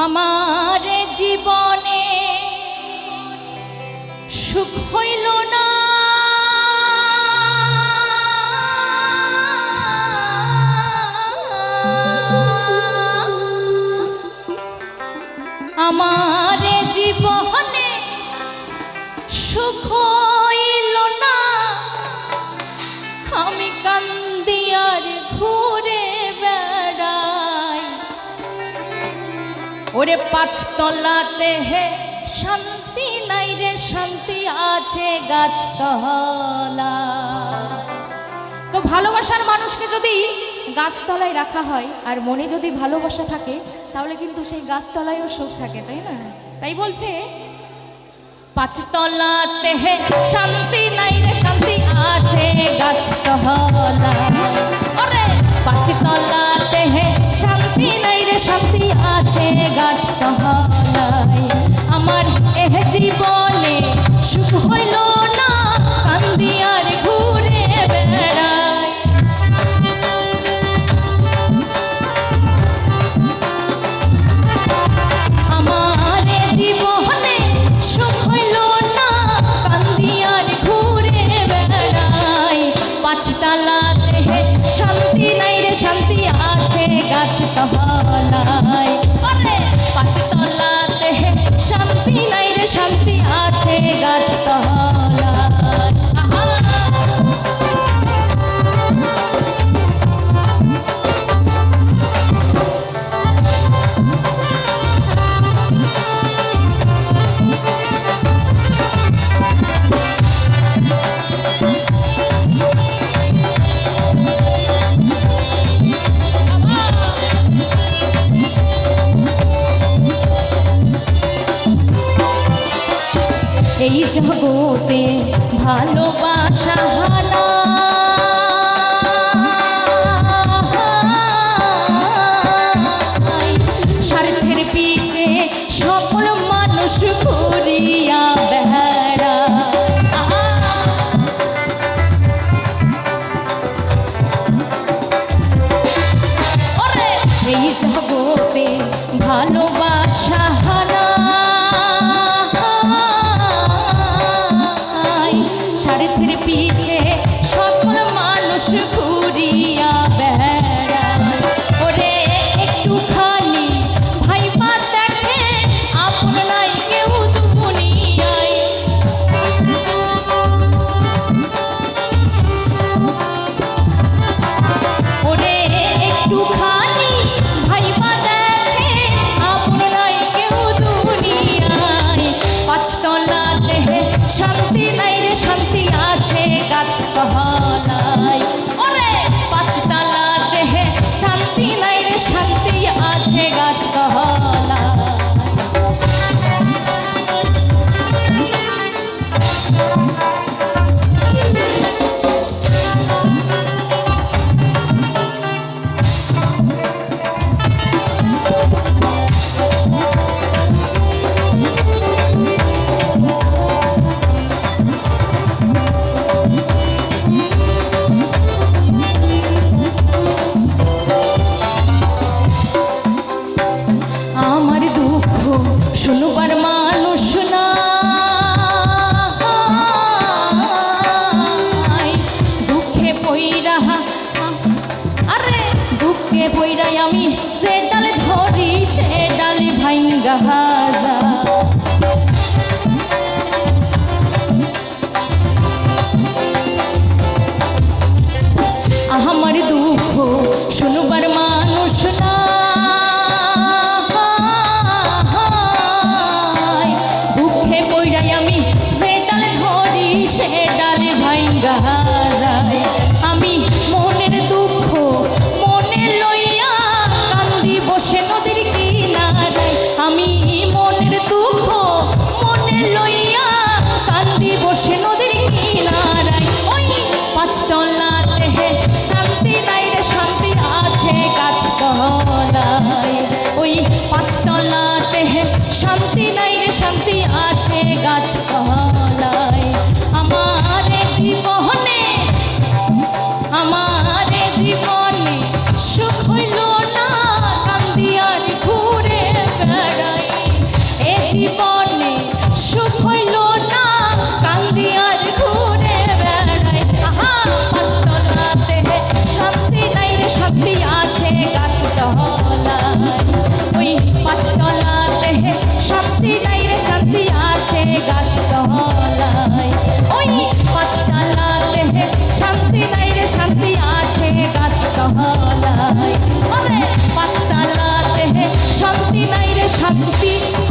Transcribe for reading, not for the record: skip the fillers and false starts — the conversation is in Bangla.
আমার জীবনে সুখ হইল না, আমার জীবনে সুখ হইল না, আমি কান্দি আর ঘুরে বেড়াই। ওরে পাঁচতলাতে হে শান্তি নাই রে, শান্তি আছে গাছতলা। তো ভালোবাসার মানুষকে যদি গাছতলায় রাখা হয় আর মনে যদি ভালোবাসা থাকে তাহলে কিন্তু সেই গাছতলায়ও সুখ থাকে, তাই না? তাই বলছে পাঁচতলাতে হে শান্তি নাই রে, শান্তি আছে গাছতলা। ওরে পাঁচতলাতে হে শান্তি নাই রে, শান্তি আছে গাছতলায়। আমার এ জীবনে সুখ হইল না, কান্দি আর ঘুরে বেড়াই। আমার জীবনে সুখ হইল না, কান্দি আর ঘুরে বেড়াই। পাঁচতলাতে শান্তি নাই রে, শান্তি আছে গাছতলায়। ওরে পাঁচতলাতে শান্তি নাই রে, শান্তি আছে গাছতলায়। এই জগতে ভালোবাসা হানা, স্বার্থের পিছে সকল মানুষ ঘুরিয়া বেড়া। ওরে এই জগতে ভালোবাসা হানা, স্বার্থের পিছে সকল মানুষ ঘুরিয়া বেড়া। ওরে একটুখানি ভাইবা দেখে আপন নাই কেউ দুনিয়ায়। ওরে একটুখানি ভাইবা দেখে আপন নাই কেউ দুনিয়ায়। পাঁচতলাতে শান্তি নাই রে, শান্তি আছে গাছতলায়। ওরে পাঁচতলাতে শান্তি নাই রে, শান্তি আছে গাছতলায়। আমার দুঃখ শুনবার মানুষ নাই, দুঃখে পইরা আরে দুঃখে পইরাই আমি যে ডালে ধরি সে ডালে ভাঙ্গা যায়। আমার দুঃখ শুনবার মানুষ নাই, দুঃখে পইরাই আমি যে ডালে ধরি সে ডালে ভাঙ্গা যায়। আমি মনের দুঃখ মনে লইয়া কান্দি বসে নদীর কিনারায়। আমি থাকবি